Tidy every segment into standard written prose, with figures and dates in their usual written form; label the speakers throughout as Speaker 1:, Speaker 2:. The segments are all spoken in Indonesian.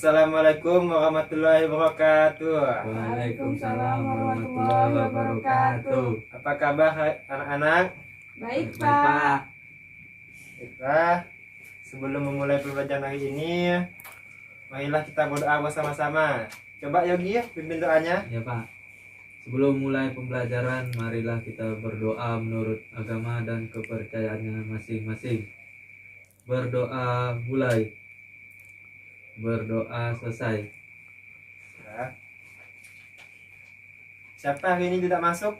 Speaker 1: Assalamualaikum warahmatullahi wabarakatuh.
Speaker 2: Waalaikumsalam warahmatullahi wabarakatuh.
Speaker 1: Apa kabar anak-anak?
Speaker 2: Baik, Pak.
Speaker 1: Baiklah, sebelum memulai pembelajaran hari ini, marilah kita berdoa bersama-sama. Coba Yogi, pimpin doanya.
Speaker 3: Ya Pak, sebelum mulai pembelajaran, marilah kita berdoa menurut agama dan kepercayaannya masing-masing. Berdoa mulai, berdoa selesai.
Speaker 1: Ya. Siapa hari ini tidak masuk?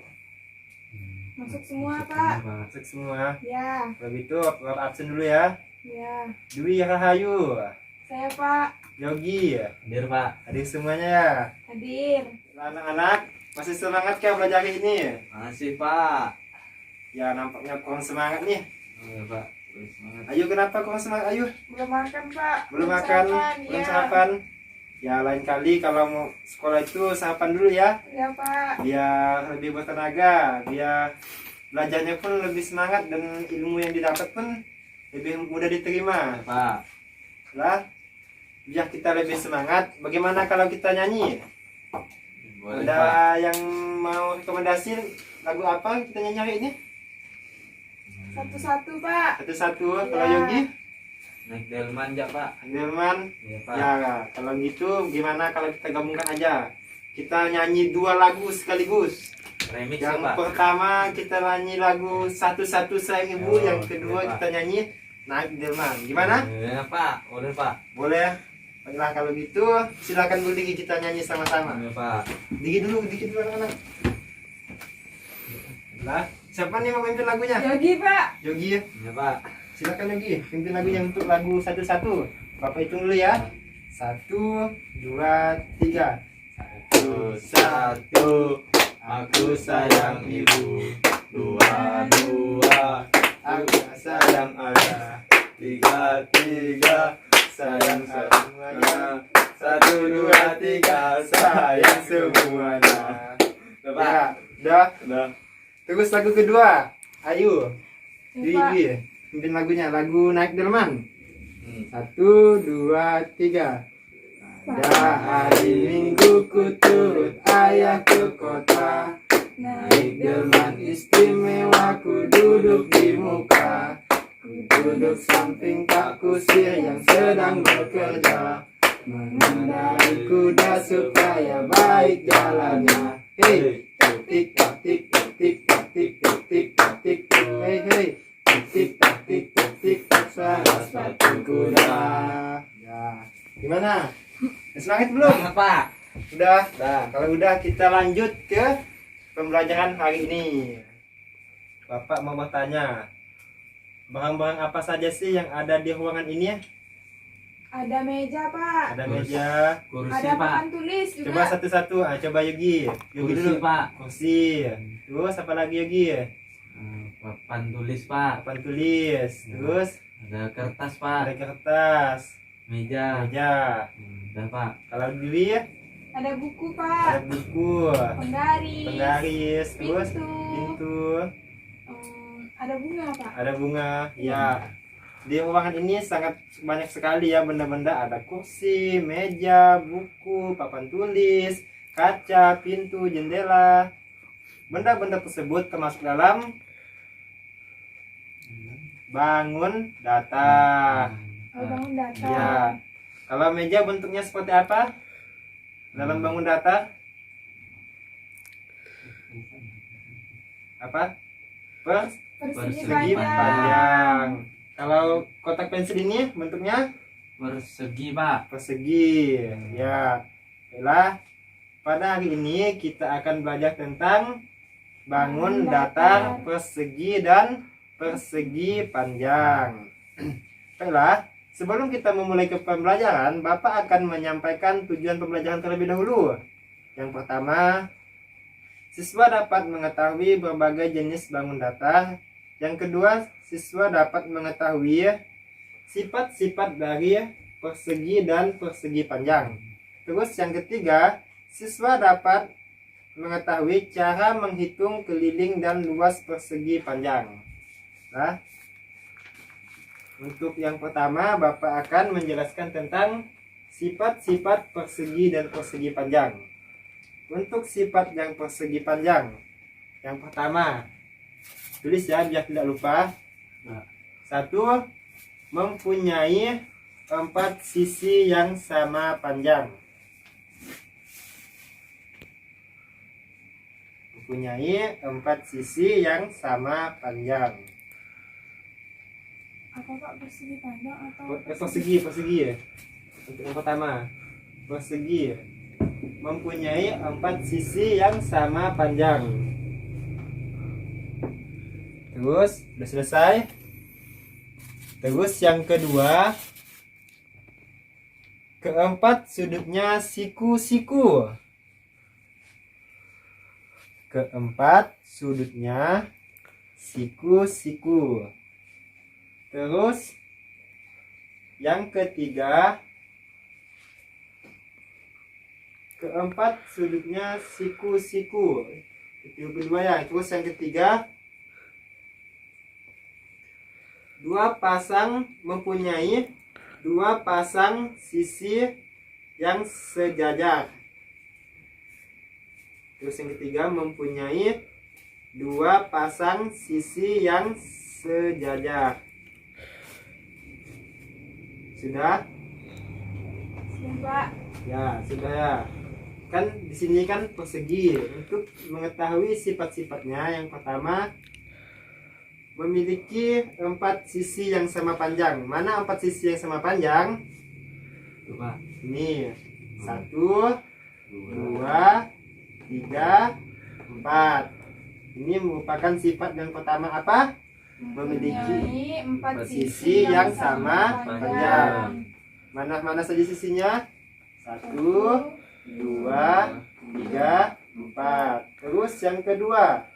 Speaker 2: Masuk semua,
Speaker 3: Masuk
Speaker 2: Pak.
Speaker 3: semua, Pak.
Speaker 1: Masuk semua.
Speaker 2: Ya,
Speaker 1: Kalau gitu, absen dulu ya.
Speaker 2: ya.
Speaker 1: Dwi Rahayu,
Speaker 2: Saya, Pak.
Speaker 1: Yogi,
Speaker 3: Hadir Pak.
Speaker 1: adik semuanya ya.
Speaker 2: Hadir.
Speaker 1: Anak-anak, masih semangat kah belajar hari ini?
Speaker 3: Masih Pak.
Speaker 1: Ya, nampaknya kurang semangat nih.
Speaker 3: Oh ya Pak, terus semangat.
Speaker 1: Ayu, kenapa kurang semangat Ayu?
Speaker 2: Belum makan, Pak.
Speaker 1: Belum makan,
Speaker 2: sarapan,
Speaker 1: belum
Speaker 2: ya.
Speaker 1: sarapan. Ya, lain kali kalau mau sekolah itu sarapan dulu ya,
Speaker 2: Ya, Pak.
Speaker 1: biar lebih bertenaga, biar belajarnya pun lebih semangat dan ilmu yang didapat pun lebih mudah diterima.
Speaker 3: Ya, Pak.
Speaker 1: Lah, biar kita lebih semangat, bagaimana kalau kita nyanyi?
Speaker 3: Boleh
Speaker 1: Ada
Speaker 3: Pak.
Speaker 1: yang mau rekomendasi lagu apa kita nyanyi hari ini?
Speaker 2: Satu-satu, Pak.
Speaker 1: Satu-satu, kalau
Speaker 2: Ya.
Speaker 1: Yogi,
Speaker 3: Naik delman ya Pak.
Speaker 1: Delman.
Speaker 3: Ya Pak.
Speaker 1: Ya, kalau gitu gimana kalau kita gabungkan aja? Kita nyanyi dua lagu sekaligus.
Speaker 3: Remix ya
Speaker 1: Yang
Speaker 3: Pak.
Speaker 1: pertama kita nyanyi lagu Satu-Satu Sayang Ibu,
Speaker 3: Oh,
Speaker 1: yang kedua
Speaker 3: boleh, Pak.
Speaker 1: kita nyanyi Naik Delman. Gimana?
Speaker 3: Ya Pak, boleh Pak.
Speaker 1: Boleh? Baiklah kalau gitu silakan berdiri kita nyanyi sama-sama.
Speaker 3: Ya Pak.
Speaker 1: Dikit dulu anak-anak. Lah, siapa nih mau pimpin lagunya?
Speaker 2: Yogi, Pak.
Speaker 1: Yogi ya.
Speaker 3: Ya Pak.
Speaker 1: Silakan Yogi, pimpin lagunya untuk lagu Satu-Satu. Bapak hitung dulu ya. 1, 2, 3.
Speaker 3: Satu, aku sayang ibu. Dua, aku sayang ayah. Tiga, sayang semuanya. Satu, dua, tiga, sayang semuanya.
Speaker 1: Ya, udah.
Speaker 3: Udah.
Speaker 1: Terus lagu kedua. Ayo,
Speaker 2: Ya, Pak.
Speaker 1: Dwi, pimpin lagunya. Lagu Naik Delman. 1, 2, 3. Pada hari Minggu ku turut ayah ke kota. Naik delman istimewa, ku duduk di muka. Ku duduk samping Pak Kusir yang sedang bekerja. Mengendarai kuda supaya baik jalannya. Hei, tik tak tik tak tik tak tik tak tik tak tik tak. Hei hei, tik tak tik tak tik tak suara sepatu kuda. Ya, gimana? Semangat belum?
Speaker 3: Semangat, Pak.
Speaker 1: Udah.
Speaker 3: Udah.
Speaker 1: Kalau udah kita lanjut ke pembelajaran hari ini. Bapak mau bertanya, barang-barang apa saja sih yang ada di ruangan ini?
Speaker 2: Ada meja, Pak.
Speaker 1: Ada
Speaker 3: Kursi.
Speaker 1: meja.
Speaker 3: Kursi
Speaker 2: Ada
Speaker 3: Pak.
Speaker 2: papan tulis juga.
Speaker 1: Coba satu-satu. Coba Yogi. Yogi
Speaker 3: Kursi
Speaker 1: dulu.
Speaker 3: Pak.
Speaker 1: Kursi. Terus apa lagi Yogi?
Speaker 3: Papan tulis Pak.
Speaker 1: Papan tulis. Terus
Speaker 3: Ada kertas
Speaker 1: ada
Speaker 3: Pak.
Speaker 1: kertas.
Speaker 3: Meja.
Speaker 1: Meja.
Speaker 3: Udah Pak.
Speaker 1: Kalau Dwi
Speaker 2: Ada buku,
Speaker 1: ada
Speaker 2: Pak.
Speaker 1: buku.
Speaker 2: Penggaris.
Speaker 1: Penggaris. Terus
Speaker 2: Pintu.
Speaker 1: pintu.
Speaker 2: Ada bunga, Pak.
Speaker 1: Ada bunga. Ya. Di ruangan ini sangat banyak sekali ya benda-benda. Ada kursi, meja, buku, papan tulis, kaca, pintu, jendela. Benda-benda tersebut termasuk dalam bangun data.
Speaker 2: Oh, bangun data.
Speaker 1: Ya. Kalau meja bentuknya seperti apa? Dalam bangun data? Apa?
Speaker 2: Persegi
Speaker 1: Persegi
Speaker 2: panjang.
Speaker 1: panjang. Kalau kotak pensil ini bentuknya
Speaker 3: Persegi Pak.
Speaker 1: persegi. Ya. Baiklah. Pada hari ini kita akan belajar tentang bangun datar, persegi dan persegi panjang. Baiklah. Sebelum kita memulai ke pembelajaran, Bapak akan menyampaikan tujuan pembelajaran terlebih dahulu. Yang pertama, siswa dapat mengetahui berbagai jenis bangun datar. Yang kedua, siswa dapat mengetahui sifat-sifat dari persegi dan persegi panjang. Terus yang ketiga, siswa dapat mengetahui cara menghitung keliling dan luas persegi panjang. Nah, untuk yang pertama, Bapak akan menjelaskan tentang Sifat-sifat persegi dan persegi panjang. Untuk sifat yang persegi panjang, yang pertama, tulis ya biar tidak lupa. Satu, mempunyai 4 sisi yang sama panjang. Mempunyai 4 sisi yang sama panjang.
Speaker 2: Apa Pak, persegi panjang atau
Speaker 1: Persegi ya. Untuk yang pertama, persegi mempunyai 4 sisi yang sama panjang. Terus udah selesai. Terus yang kedua, keempat sudutnya siku-siku. Keempat sudutnya siku-siku. Terus yang ketiga, keempat sudutnya siku-siku. Itu kedua ya. Terus yang ketiga, mempunyai 2 pasang sisi yang sejajar. Terus yang ketiga, mempunyai 2 pasang sisi yang sejajar. Sudah?
Speaker 2: Sudah Pak.
Speaker 1: Ya, sudah ya. Kan di sini kan persegi. Untuk mengetahui sifat-sifatnya, yang pertama, memiliki 4 sisi yang sama panjang. Mana 4 sisi yang sama panjang?
Speaker 3: Coba.
Speaker 1: Ini 1, 2, 3, 4. Ini merupakan sifat yang pertama apa? Memiliki
Speaker 2: 4
Speaker 1: sisi yang sama panjang. Mana saja sisinya? 1, 2, 3, 4. Terus yang kedua,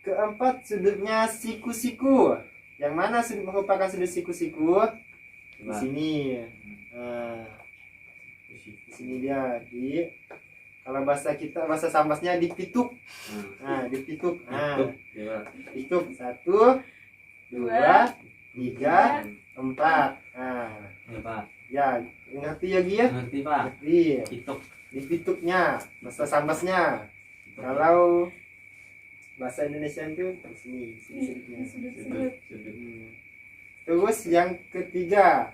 Speaker 1: keempat sudutnya siku-siku. Yang mana merupakan sudut siku-siku? Di sini. Nah, di sini dia kalau bahasa Sambasnya dipituk. Nah, dipituk. Nah, pituk 1, 2, 3, 4. Nah,
Speaker 3: Ya Pak.
Speaker 1: ya, ngerti ya Gi ya?
Speaker 3: Ngerti Pak.
Speaker 1: Ngerti.
Speaker 3: Pituk.
Speaker 1: Dipituknya, bahasa Sambasnya. Kalau bahasa Indonesia itu di sini sudutnya.
Speaker 2: Sudut-sudut.
Speaker 1: Terus yang ketiga,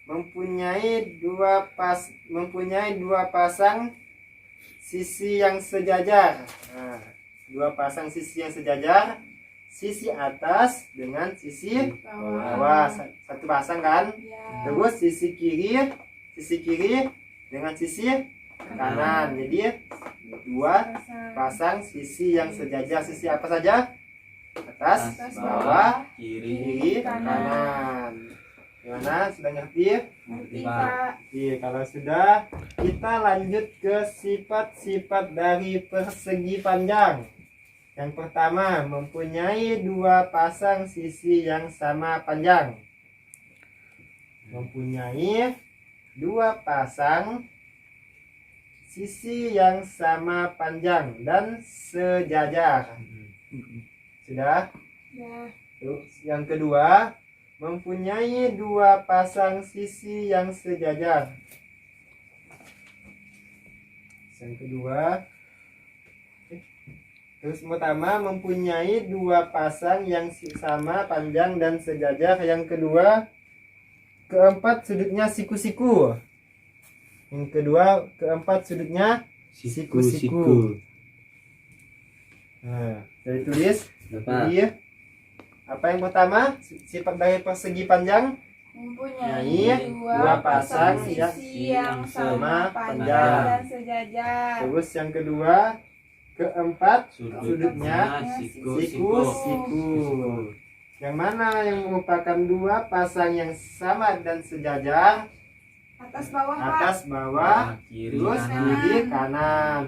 Speaker 1: mempunyai dua pasang sisi yang sejajar. Nah, 2 pasang sisi yang sejajar, sisi atas dengan sisi bawah. Satu pasang kan?
Speaker 2: Ya.
Speaker 1: Terus sisi kiri dengan sisi kanan. Jadi 2 pasang sisi yang sejajar. Sisi apa saja? Atas, bawah, kiri, kanan. Gimana? Sudah ngerti?
Speaker 2: Ngerti Pak.
Speaker 1: Oke, kalau sudah, kita lanjut ke sifat-sifat dari persegi panjang. Yang pertama, mempunyai 2 pasang sisi yang sama panjang. Mempunyai 2 pasang sisi yang sama panjang dan sejajar. Sudah?
Speaker 2: Ya.
Speaker 1: Terus yang kedua, mempunyai 2 pasang sisi yang sejajar. Yang kedua, terus pertama, mempunyai 2 pasang yang sama panjang dan sejajar. Yang kedua, keempat sudutnya siku-siku. Yang kedua, keempat sudutnya siku-siku. Nah, dari tulis. Jadi, apa yang pertama? Sifat dari persegi panjang
Speaker 2: Mempunyai 2 pasang sisi yang sama panjang dan sejajar.
Speaker 1: Terus yang kedua, keempat sudutnya
Speaker 3: siku-siku.
Speaker 1: siku. Yang mana yang merupakan 2 pasang yang sama dan sejajar?
Speaker 2: Atas bawah Pak.
Speaker 1: Atas, bawah,
Speaker 3: Kiri,
Speaker 1: terus
Speaker 3: kanan.
Speaker 1: kiri, kanan.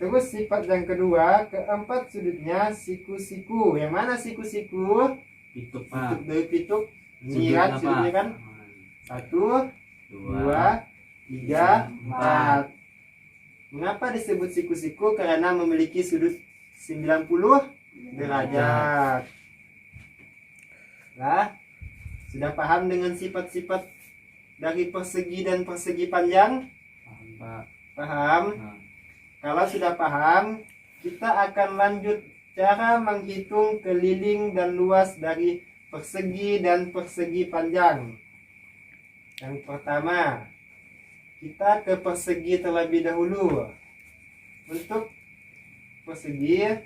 Speaker 1: Terus sifat yang kedua, keempat sudutnya siku-siku. Yang mana siku-siku?
Speaker 3: Pituk Pak.
Speaker 1: Pituk dari pituk. Ini
Speaker 3: Sudutnya,
Speaker 1: kan
Speaker 3: Pak.
Speaker 1: sudutnya kan? 1, 2, 3, 4. Mengapa disebut siku-siku? Karena memiliki sudut 90 derajat. Lah, sudah paham dengan sifat-sifat dari persegi dan persegi panjang?
Speaker 3: Paham, Pak.
Speaker 1: Paham?
Speaker 3: Nah,
Speaker 1: Kalau sudah paham, kita akan lanjut cara menghitung keliling dan luas dari persegi dan persegi panjang. Yang pertama, kita ke persegi terlebih dahulu. Untuk persegi,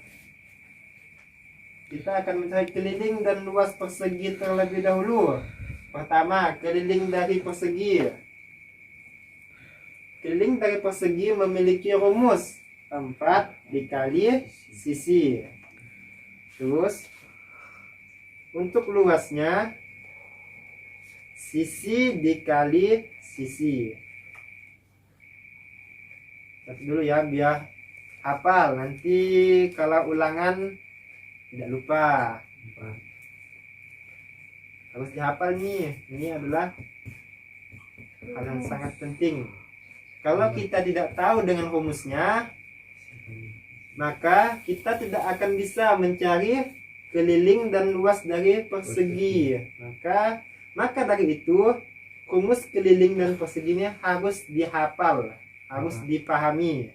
Speaker 1: kita akan mencari keliling dan luas persegi terlebih dahulu. Pertama, keliling dari persegi. Keliling dari persegi memiliki rumus 4 dikali sisi. Terus untuk luasnya sisi dikali sisi. Catat dulu ya biar hafal, nanti kalau ulangan tidak lupa.
Speaker 3: Pak.
Speaker 1: Harus dihafal nih. Ini adalah hal yang sangat penting. Kalau kita tidak tahu dengan rumusnya, maka kita tidak akan bisa mencari keliling dan luas dari persegi. Maka dari itu rumus keliling dan perseginya harus dihafal, harus dipahami.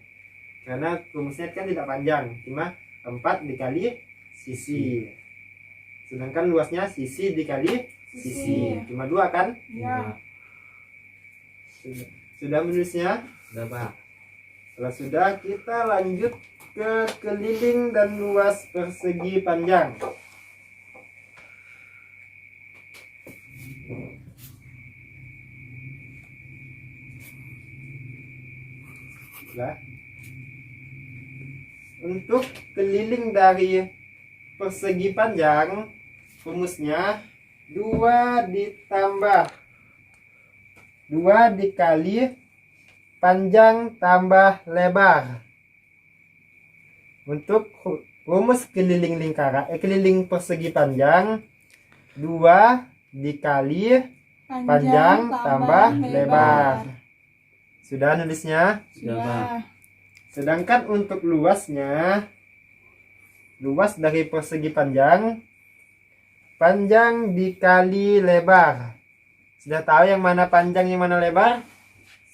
Speaker 1: Karena rumusnya kan tidak panjang, cuma 4 dikali sisi. Sedangkan luasnya sisi dikali sisi. Cuma 2 kan?
Speaker 2: Ya.
Speaker 1: Sudah menulisnya?
Speaker 3: Sudah, Pak.
Speaker 1: Kalau sudah, kita lanjut ke keliling dan luas persegi panjang. Nah, untuk keliling dari persegi panjang, rumusnya 2 dikali panjang tambah lebar. Untuk rumus keliling keliling persegi panjang, 2 dikali panjang tambah lebar. Sudah nulisnya?
Speaker 3: Sudah, Pak.
Speaker 1: Sedangkan untuk luasnya, luas dari persegi panjang, panjang dikali lebar. Sudah tahu yang mana panjang, yang mana lebar?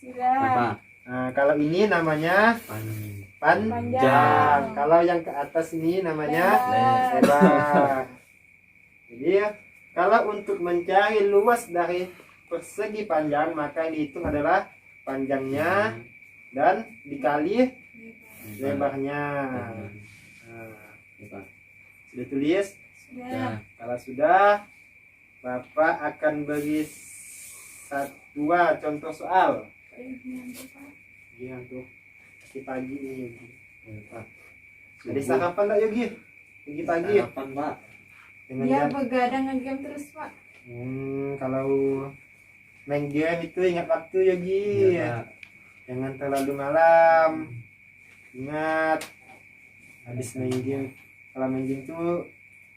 Speaker 2: Sudah.
Speaker 3: Pak.
Speaker 1: Nah, kalau ini namanya panjang.
Speaker 2: Panjang.
Speaker 1: Kalau yang ke atas ini namanya
Speaker 2: Lebar.
Speaker 1: lebar. Jadi kalau untuk mencari luas dari persegi panjang, maka yang dihitung adalah panjangnya dan dikali lebarnya. Nah, sudah tulis?
Speaker 2: Sudah.
Speaker 1: Kalau sudah, Bapak akan beri 2 contoh soal. Yang tuh pagi ini. Jadi sarapan enggak Yogi? Pagi-pagi.
Speaker 3: Sarapan, Pak.
Speaker 1: Dengan
Speaker 2: Dia
Speaker 1: jam-
Speaker 2: begadang ngegame terus, Pak.
Speaker 1: Kalau main game itu ingat waktu Yogi.
Speaker 3: Iya, Pak.
Speaker 1: Jangan terlalu malam. Ingat habis main game. Kalau main game tuh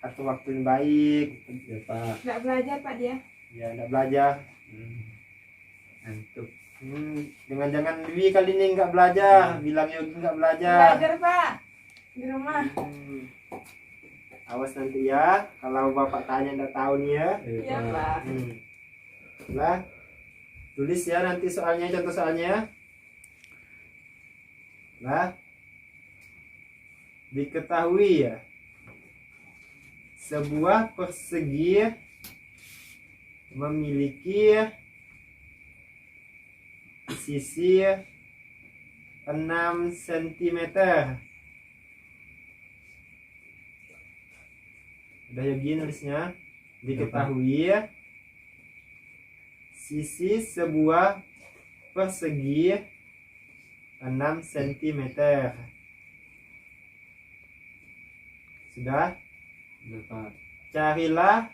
Speaker 1: atur waktu yang baik.
Speaker 3: Ya, Pak.
Speaker 2: Nggak belajar, Pak, dia.
Speaker 1: Ya enggak belajar.
Speaker 3: Ngantuk.
Speaker 1: Jangan Dwi kali ini nggak belajar. Bilang Yogi nggak belajar.
Speaker 2: Belajar, Pak. Di rumah.
Speaker 1: Awas nanti ya, kalau Bapak tanya nggak tahu nih ya.
Speaker 2: Iya, Pak.
Speaker 1: Lah, tulis ya nanti soalnya, contoh soalnya. Lah, diketahui ya, sebuah persegi memiliki sisi 6 cm. Udah Yogi nulisnya. Diketahui sisi sebuah persegi 6 cm. Sudah?
Speaker 3: Sudah, Pak.
Speaker 1: Carilah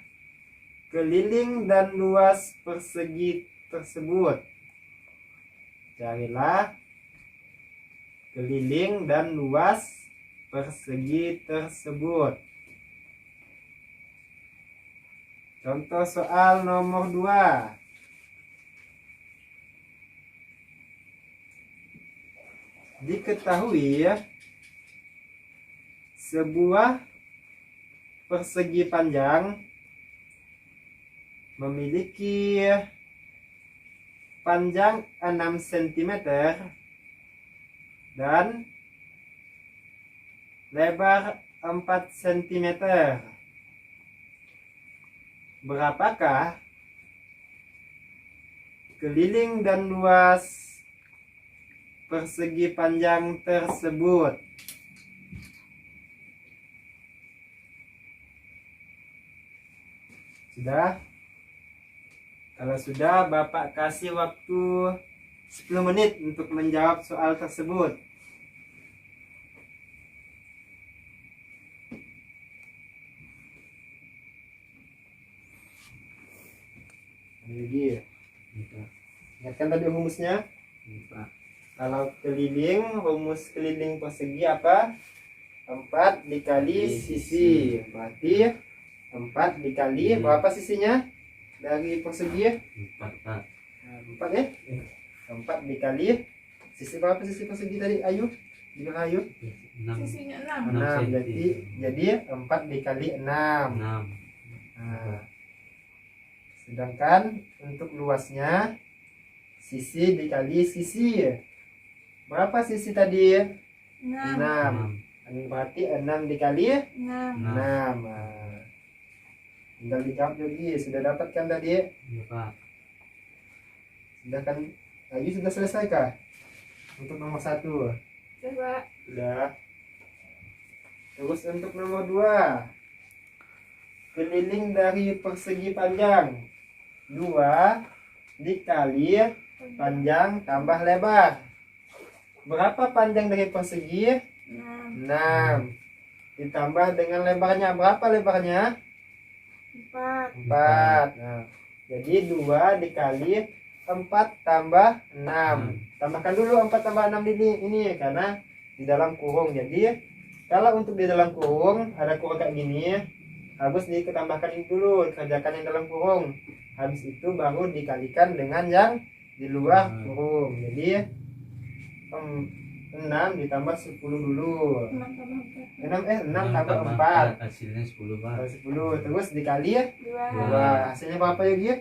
Speaker 1: keliling dan luas persegi tersebut. Carilah keliling dan luas persegi tersebut. Contoh soal nomor 2. Diketahui sebuah persegi panjang memiliki panjang 6 cm dan lebar 4 cm. Berapakah keliling dan luas persegi panjang tersebut? Sudah? Kalau sudah, Bapak kasih waktu 10 menit untuk menjawab soal tersebut. Lagi. Ingatkan tadi rumusnya. Kalau keliling, rumus keliling persegi apa? 4 dikali sisi. Berarti 4 dikali berapa sisinya? Dari persegi
Speaker 3: 4 Pak.
Speaker 1: 4 ya? 4 dikali sisi berapa sisi persegi tadi Ayu? Juga Ayu?
Speaker 3: 6.
Speaker 2: Sisinya
Speaker 1: 6.
Speaker 2: 6.
Speaker 1: Jadi 4 dikali 6.
Speaker 3: 6.
Speaker 1: Nah, sedangkan untuk luasnya sisi dikali sisi. Berapa sisi tadi?
Speaker 2: 6.
Speaker 1: 6. Berarti 6 dikali
Speaker 2: 6.
Speaker 1: 6. Nah, tinggal dijawab lagi. Sudah dapatkan tadi?
Speaker 3: Iya Pak.
Speaker 1: Sudah kan? Ayu sudah selesai kah? Untuk nomor 1
Speaker 2: Coba.
Speaker 1: sudah. Terus untuk nomor 2, keliling dari persegi panjang 2 dikali panjang tambah lebar. Berapa panjang dari persegi?
Speaker 2: 6.
Speaker 1: 6 ditambah dengan lebarnya. Berapa lebarnya?
Speaker 2: 4.
Speaker 1: 4. Nah, jadi 2 dikali 4 tambah 6. Tambahkan dulu 4 tambah 6 ini karena di dalam kurung. Jadi kalau untuk di dalam kurung ada kurung kayak gini, harus ditambahkan ini dulu, kerjakan yang dalam kurung. Habis itu baru dikalikan dengan yang di luar kurung. Jadi 6 ditambah 10 dulu.
Speaker 2: 6 tambah
Speaker 1: 6 tambah 4.
Speaker 3: Hasilnya 10 Pak.
Speaker 1: 10 terus dikali
Speaker 2: 4.
Speaker 1: 2. Hasilnya berapa ya Gi?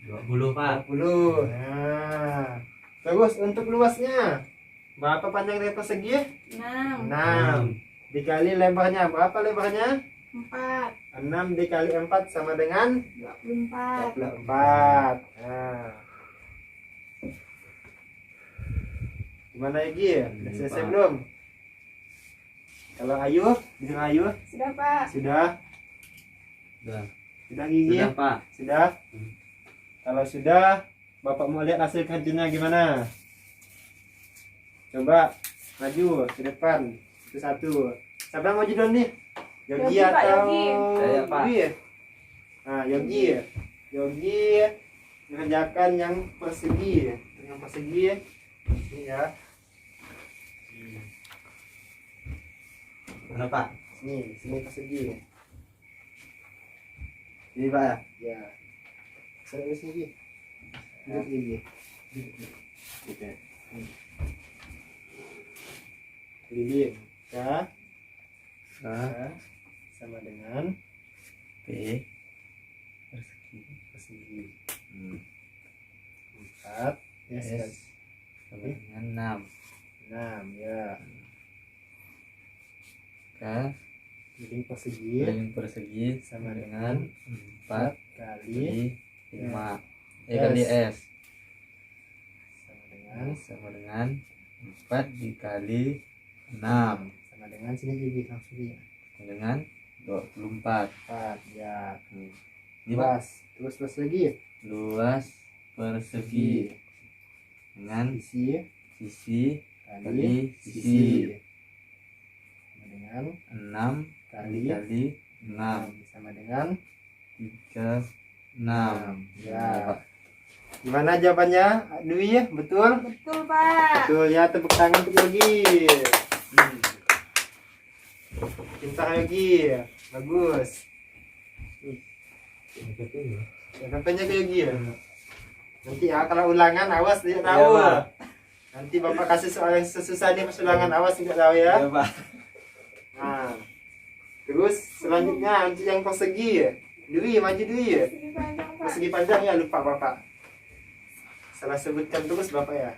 Speaker 3: 20 Pak.
Speaker 1: 20. Nah, terus untuk luasnya berapa panjang dari persegi?
Speaker 2: 6.
Speaker 1: 6 dikali lebarnya. Berapa lebarnya?
Speaker 2: 4.
Speaker 1: 6 dikali 4 sama dengan
Speaker 2: 24.
Speaker 1: 24. Nah, gimana ya Gi? Sudah selesai
Speaker 3: Pak.
Speaker 1: belum? Kalau Ayu, bisa Ayu?
Speaker 2: Sudah Pak.
Speaker 1: Sudah?
Speaker 3: Sudah.
Speaker 1: Sudah Gigi?
Speaker 3: Sudah Pak.
Speaker 1: Sudah? Kalau sudah, Bapak mau lihat hasil kerjanya gimana? Coba maju ke depan. Itu 1. Siapa yang maju dulu nih? Yogi
Speaker 2: Yogi, Pak,
Speaker 1: atau
Speaker 2: Yogi.
Speaker 3: Saya, Pak.
Speaker 1: Yogi? Nah, Yogi. Yogi mengerjakan yang persegi. Yang persegi ini ya.
Speaker 3: Mana Pak?
Speaker 1: Sini persegi. Ini Pak ya? Ya. Saya sini Gi. Duduk Gi. Oke. Keliling K sama dengan
Speaker 3: P
Speaker 1: persegi 4
Speaker 3: S sama dengan
Speaker 1: 6 ya.
Speaker 3: K
Speaker 1: Keliling persegi
Speaker 3: keliling persegi
Speaker 1: sama
Speaker 3: sama
Speaker 1: dengan
Speaker 3: dengan
Speaker 1: 4
Speaker 3: 4
Speaker 1: kali
Speaker 3: kali 5
Speaker 1: S.
Speaker 3: kali S
Speaker 1: sama dengan
Speaker 3: sama dengan 4 dikali 6
Speaker 1: sama dengan sini Gi langsung Gi.
Speaker 3: dengan 24.
Speaker 1: 4 ya.
Speaker 3: Ini Pak,
Speaker 1: Luas lagi.
Speaker 3: luas persegi dengan
Speaker 1: Sisi
Speaker 3: sisi
Speaker 1: kali
Speaker 3: kali sisi
Speaker 1: sama dengan
Speaker 3: 6
Speaker 1: kali
Speaker 3: kali 6
Speaker 1: sama dengan
Speaker 3: 36.
Speaker 1: Ya. Gimana jawabannya Dwi? Betul?
Speaker 2: Betul Pak.
Speaker 1: Betul ya, tepuk tangan untuk Yogi. Pintar Yogi, bagus. Katanya ke Yogi ya. Nanti ya kalau ulangan awas tidak tahu.
Speaker 3: Iya, Pak.
Speaker 1: Nanti Bapak kasih soal yang susah nih pas ulangan, awas tidak tahu ya.
Speaker 3: Ya Pak.
Speaker 1: Nah, terus selanjutnya untuk yang persegi. Dwi, maju Dwi.
Speaker 2: Segi panjang Pak.
Speaker 1: Persegi panjang ya, lupa Bapak. Salah sebutkan terus Bapak ya.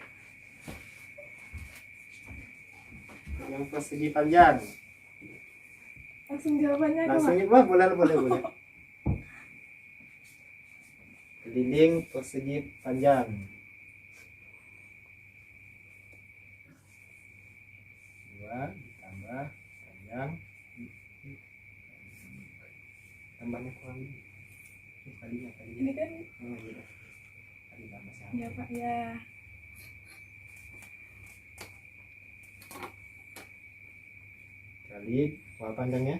Speaker 1: Yang persegi panjang.
Speaker 2: Langsung jawabannya aku,
Speaker 1: Langsung
Speaker 2: Mak.
Speaker 1: Wah, boleh. Keliling persegi panjang. Dua ditambah panjang. Tambahnya kurang ini. Ini kalinya.
Speaker 2: Ini kan
Speaker 1: Oh, iya. Kali tambah sama.
Speaker 2: ya Pak ya.
Speaker 1: Kali berapa panjangnya?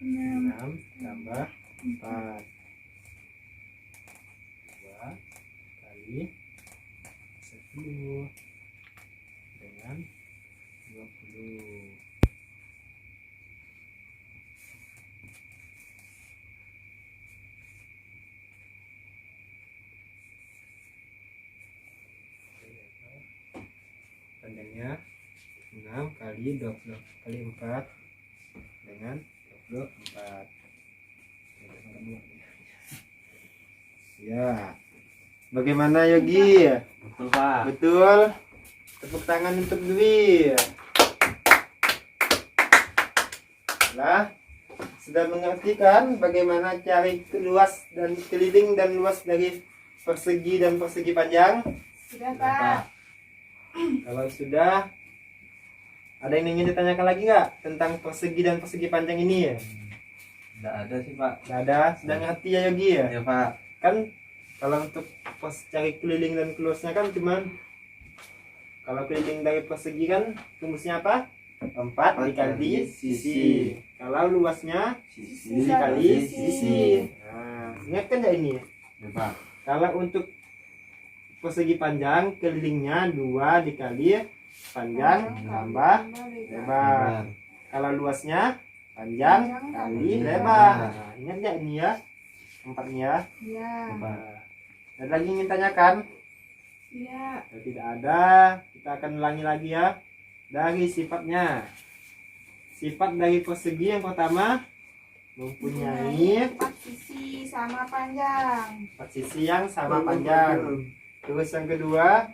Speaker 2: 6
Speaker 1: 6 tambah 4. 2 kali 10 dengan 20. Panjangnya 6 kali 20 kali 4 dengan 24. Ya. Bagaimana Yogi?
Speaker 3: Betul Pak.
Speaker 1: Betul. Tepuk tangan untuk Dwi. Lah, sudah mengerti kan bagaimana cari luas dan keliling dan luas dari persegi dan persegi panjang?
Speaker 2: Sudah Pak.
Speaker 1: Kalau sudah, ada yang ingin ditanyakan lagi nggak tentang persegi dan persegi panjang ini ya?
Speaker 3: Nggak ada sih Pak.
Speaker 1: Nggak ada, sudah ngerti ya Yogi ya?
Speaker 3: Ya Pak.
Speaker 1: Kan kalau untuk pas cari keliling dan luasnya kan cuman kalau keliling dari persegi kan rumusnya apa? 4 dikali sisi. Kalau luasnya
Speaker 3: Sisi
Speaker 1: dikali sisi. Nah, ingat kan ya ini?
Speaker 3: Ya Pak.
Speaker 1: Kalau untuk persegi panjang kelilingnya 2 dikali panjang tambah lebar. Kalau luasnya panjang kali lebar. Nah, ingat nggak ini ya? 4-nya.
Speaker 2: Iya.
Speaker 1: Nah, ada lagi ingin tanyakan?
Speaker 2: Iya.
Speaker 1: Kalau tidak ada, kita akan ulangi lagi ya. Dari sifatnya. Sifat dari persegi yang pertama mempunyai
Speaker 2: 4 sisi sama panjang.
Speaker 1: 4 sisi yang sama panjang. Terus yang kedua,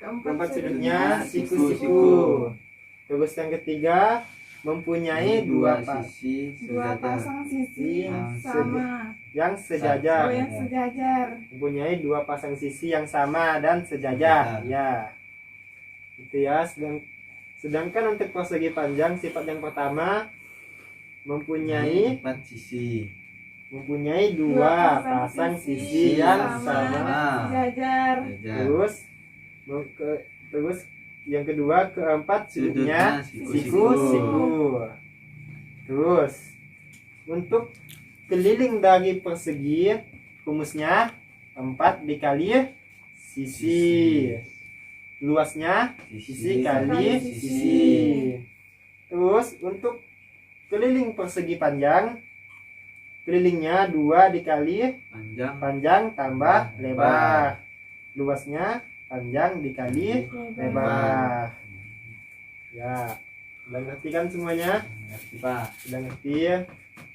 Speaker 1: keempat sudutnya siku-siku. Terus yang ketiga, mempunyai dua
Speaker 3: sisi
Speaker 2: Dua
Speaker 3: sejajar.
Speaker 2: pasang sisi
Speaker 3: Yang
Speaker 2: sama.
Speaker 1: yang sejajar.
Speaker 2: Oh, yang sejajar.
Speaker 1: Mempunyai 2 pasang sisi yang sama dan sejajar. Ya. Itu ya. Sedangkan untuk persegi panjang sifat yang pertama mempunyai
Speaker 3: 4 sisi.
Speaker 1: mempunyai 2 pasang sisi yang sama.
Speaker 2: Sejajar.
Speaker 3: Sejajar.
Speaker 1: Terus yang kedua keempat sudutnya
Speaker 3: Sudutnya
Speaker 1: siku. Terus untuk keliling dari persegi rumusnya 4 dikali sisi. Luasnya sisi kali sisi. Terus untuk keliling persegi panjang kelilingnya 2 dikali panjang tambah lebar. Luasnya panjang dikali lebar. Ya, sudah ngerti kan semuanya?
Speaker 3: Ngerti Pak.
Speaker 1: Sudah ngerti.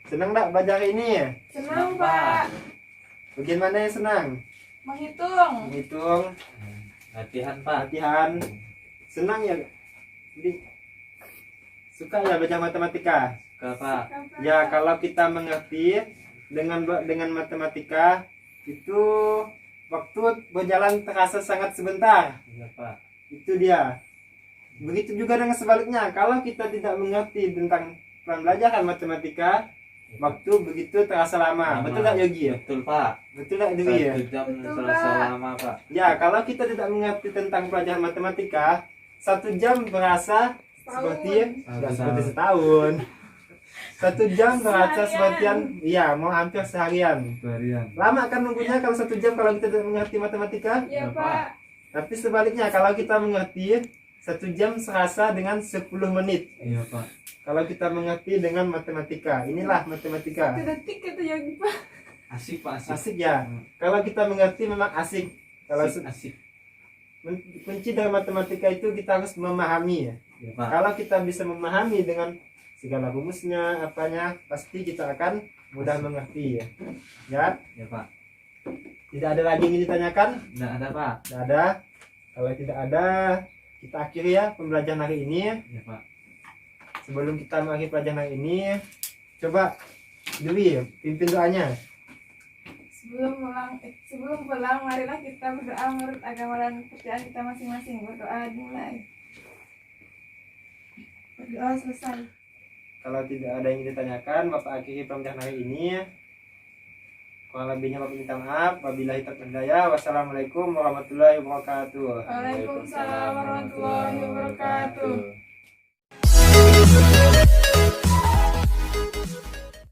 Speaker 1: Senang enggak belajar ini?
Speaker 2: Senang Pak.
Speaker 1: Bagaimana yang senang?
Speaker 2: Menghitung.
Speaker 1: Menghitung,
Speaker 3: Latihan Pak.
Speaker 1: latihan. Senang ya? Jadi suka ya belajar matematika?
Speaker 3: Suka Pak.
Speaker 1: Ya, kalau kita mengerti dengan matematika itu waktu berjalan terasa sangat sebentar.
Speaker 3: Iya Pak.
Speaker 1: Itu dia. Begitu juga dengan sebaliknya. Kalau kita tidak mengerti tentang pembelajaran matematika, waktu begitu terasa lama. Betul nggak Yogi ya?
Speaker 3: Betul Pak.
Speaker 1: Betul nggak Dewi ya?
Speaker 3: 1 jam
Speaker 2: Betul,
Speaker 3: terasa
Speaker 2: Pak.
Speaker 3: lama Pak.
Speaker 1: Ya, kalau kita tidak mengerti tentang pelajaran matematika, 1 jam berasa seperti setahun. 1 jam berasa seperti iya, mau hampir seharian.
Speaker 3: Varian.
Speaker 1: Lama kan nunggunya kalau 1 jam kalau kita tidak mengerti matematika.
Speaker 2: Ya
Speaker 3: Ya,
Speaker 2: Pak.
Speaker 1: Tapi sebaliknya kalau kita mengerti 1 jam serasa dengan 10 menit.
Speaker 3: Iya Pak.
Speaker 1: Kalau kita mengerti dengan matematika, inilah matematika.
Speaker 2: 1 detik itu Yogi Pak.
Speaker 3: Asik Pak, asik.
Speaker 1: Asik ya. Kalau kita mengerti memang asik. Kalau
Speaker 3: Asik.
Speaker 1: kunci dari matematika itu kita harus memahami ya.
Speaker 3: Ya Pak.
Speaker 1: Kalau kita bisa memahami dengan segala rumusnya, apanya, pasti kita akan mudah mengerti ya. Ya.
Speaker 3: Ya Pak.
Speaker 1: Tidak ada lagi yang ingin ditanyakan?
Speaker 3: Tidak ada Pak.
Speaker 1: Tidak ada. Kalau tidak ada, kita akhiri ya pembelajaran hari ini.
Speaker 3: Ya Pak.
Speaker 1: Sebelum kita mengakhiri pelajaran hari ini, coba Dewi pimpin doanya.
Speaker 2: Sebelum pulang, marilah kita berdoa menurut agama dan kepercayaan kita masing-masing. Berdoa dimulai. Berdoa selesai.
Speaker 1: Kalau tidak ada yang ingin ditanyakan, Bapak akhiri pembelajaran hari ini. Kurang lebihnya Bapak minta maaf. Wabillahi taufiq wal hidayah. Wassalamualaikum warahmatullahi wabarakatuh.
Speaker 2: Waalaikumsalam warahmatullahi wabarakatuh.